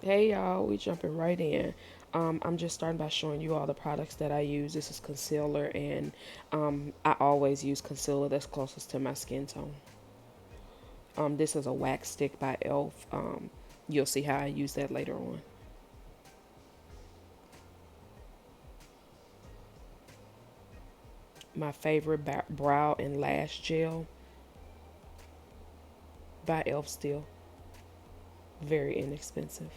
Hey y'all, we jumping right in. I'm just starting by showing you all the products that I use. This is concealer, and I always use concealer that's closest to my skin tone. This is a wax stick by Elf. You'll see how I use that later on. My favorite brow and lash gel by Elf still. Very inexpensive.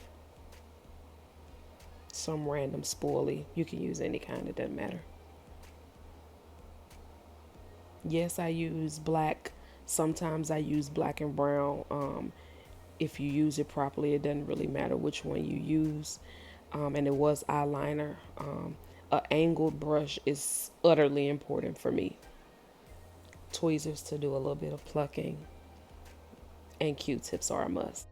Some random spoolie. You can use any kind, it doesn't matter. Yes, I use black. Sometimes I use black and brown. If you use it properly, it doesn't really matter which one you use. And it was eyeliner. A angled brush is utterly important for me. Tweezers to do a little bit of plucking, and Q-tips are a must.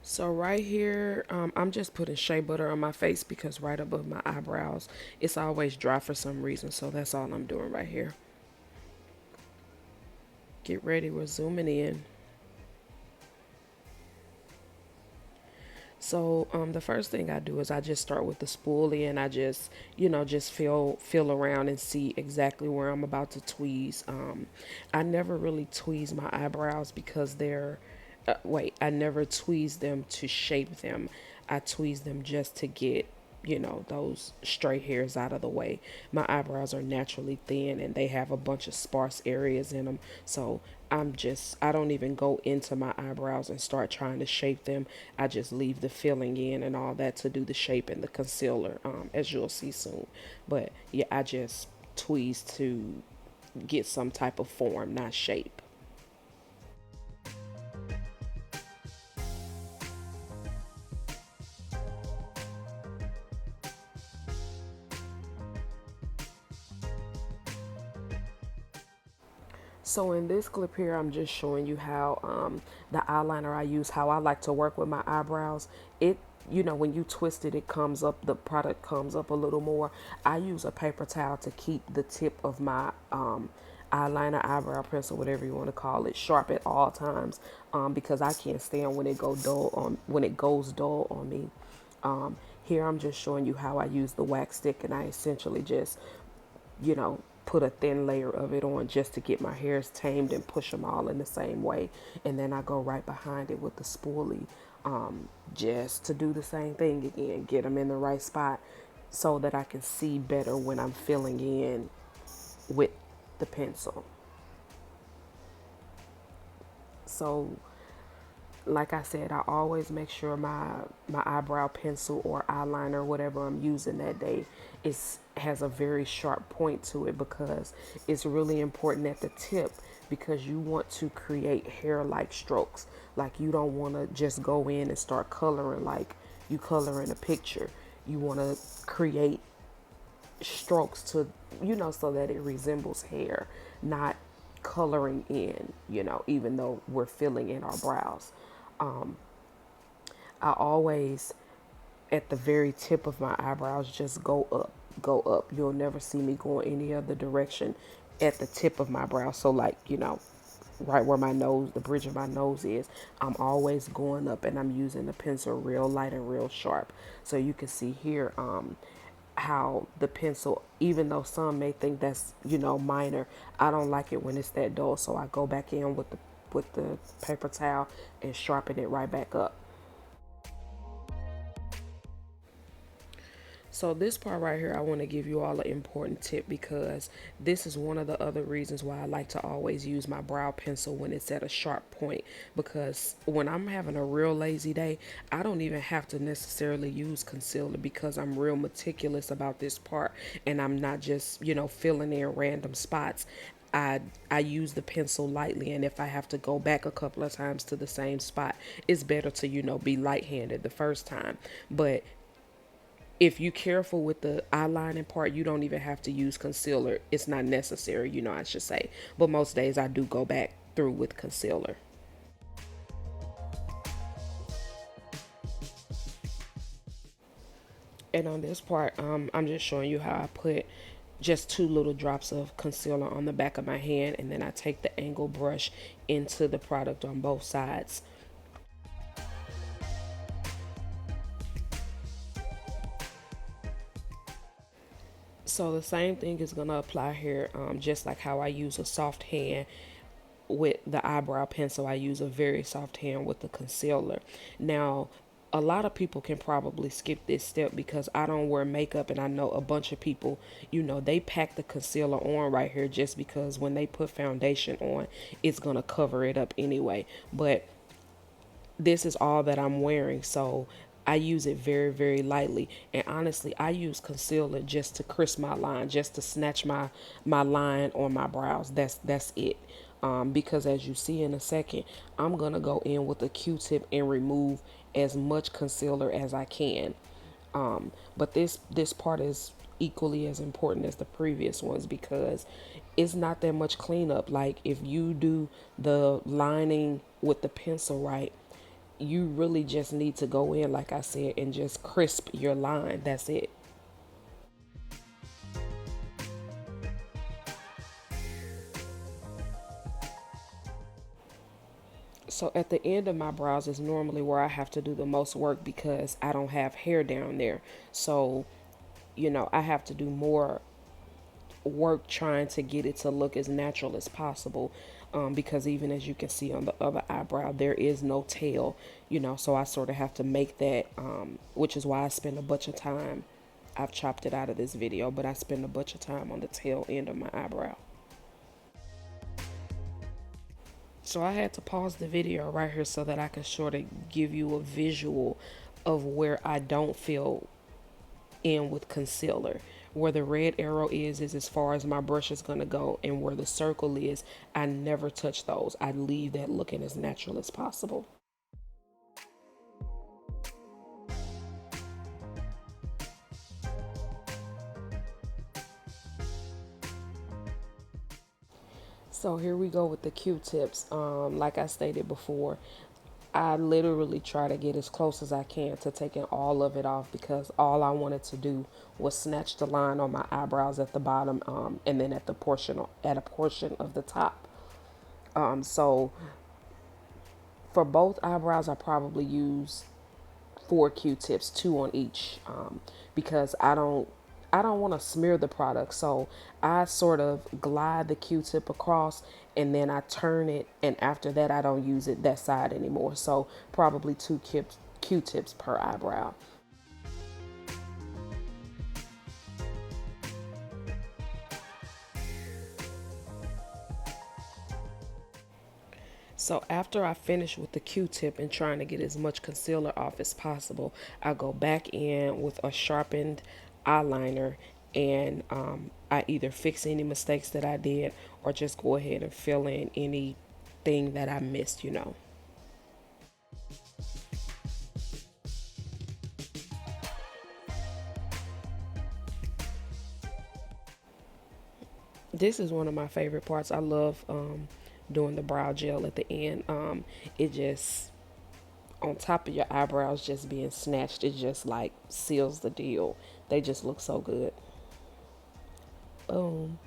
So right here, I'm just putting shea butter on my face because right above my eyebrows, it's always dry for some reason. So that's all I'm doing right here. Get ready, we're zooming in. So the first thing I do is I just start with the spoolie, and I just, just feel around and see exactly where I'm about to tweeze. I never really tweeze my eyebrows because I never tweeze them to shape them. I tweeze them just to get, those stray hairs out of the way. My eyebrows are naturally thin and they have a bunch of sparse areas in them. So I don't even go into my eyebrows and start trying to shape them. I just leave the filling in and all that to do the shape and the concealer, as you'll see soon. But yeah, I just tweeze to get some type of form, not shape. So in this clip here, I'm just showing you how the eyeliner I use, how I like to work with my eyebrows. It, when you twist it, it comes up, the product comes up a little more. I use a paper towel to keep the tip of my eyeliner, eyebrow pencil, whatever you want to call it, sharp at all times, because I can't stand when it goes dull on me. Here I'm just showing you how I use the wax stick, and I essentially just put a thin layer of it on just to get my hairs tamed and push them all in the same way. And then I go right behind it with the spoolie, just to do the same thing again, get them in the right spot so that I can see better when I'm filling in with the pencil. So like I said, I always make sure my eyebrow pencil or eyeliner, whatever I'm using that day, has a very sharp point to it, because it's really important at the tip, because you want to create hair-like strokes. Like, you don't want to just go in and start coloring like you color in a picture. You want to create strokes to, so that it resembles hair, not coloring in, even though we're filling in our brows. I always, at the very tip of my eyebrows, just go up, go up. You'll never see me going any other direction at the tip of my brow. So, like, right where my nose, the bridge of my nose is, I'm always going up, and I'm using the pencil real light and real sharp. So you can see here, how the pencil, even though some may think that's, minor, I don't like it when it's that dull. So I go back in with the paper towel and sharpen it right back up. So this part right here, I want to give you all an important tip, because this is one of the other reasons why I like to always use my brow pencil when it's at a sharp point. Because when I'm having a real lazy day, I don't even have to necessarily use concealer, because I'm real meticulous about this part, and I'm not just, filling in random spots. I use the pencil lightly, and if I have to go back a couple of times to the same spot, it's better to, be light-handed the first time. But if you're careful with the eyelining part, you don't even have to use concealer. It's not necessary, I should say. But most days I do go back through with concealer. And on this part, I'm just showing you how I put just 2 little drops of concealer on the back of my hand, and then I take the angle brush into the product on both sides. So the same thing is going to apply here, just like how I use a soft hand with the eyebrow pencil. I use a very soft hand with the concealer. Now, a lot of people can probably skip this step because I don't wear makeup, and I know a bunch of people, they pack the concealer on right here just because when they put foundation on, it's going to cover it up anyway. But this is all that I'm wearing, so I use it very, very lightly. And honestly, I use concealer just to crisp my line, just to snatch my line on my brows. That's it. Because as you see in a second, I'm gonna go in with a Q-tip and remove as much concealer as I can. But this part is equally as important as the previous ones because it's not that much cleanup. Like if you do the lining with the pencil right, you really just need to go in, like I said, and just crisp your line. That's it. So at the end of my brows is normally where I have to do the most work because I don't have hair down there. So, I have to do more work trying to get it to look as natural as possible. Because even as you can see on the other eyebrow, there is no tail, so I sort of have to make that, which is why I spend a bunch of time. I've chopped it out of this video, but I spend a bunch of time on the tail end of my eyebrow. So I had to pause the video right here so that I could sort of give you a visual of where I don't fill in with concealer. Where the red arrow is as far as my brush is going to go, and where the circle is, I never touch those. I leave that looking as natural as possible. So here we go with the Q-tips. Like I stated before, I literally try to get as close as I can to taking all of it off because all I wanted to do was snatch the line on my eyebrows at the bottom, and then at a portion of the top. So for both eyebrows, I probably use four Q-tips, two on each, because I don't want to smear the product. So I sort of glide the Q-tip across and then I turn it, and after that I don't use it that side anymore. So probably two Q-tips per eyebrow. So after I finish with the Q-tip and trying to get as much concealer off as possible, I go back in with a sharpened eyeliner, and I either fix any mistakes that I did or just go ahead and fill in anything that I missed. This is one of my favorite parts. I love doing the brow gel at the end. It just, on top of your eyebrows just being snatched, it just like seals the deal. They just look so good. Boom.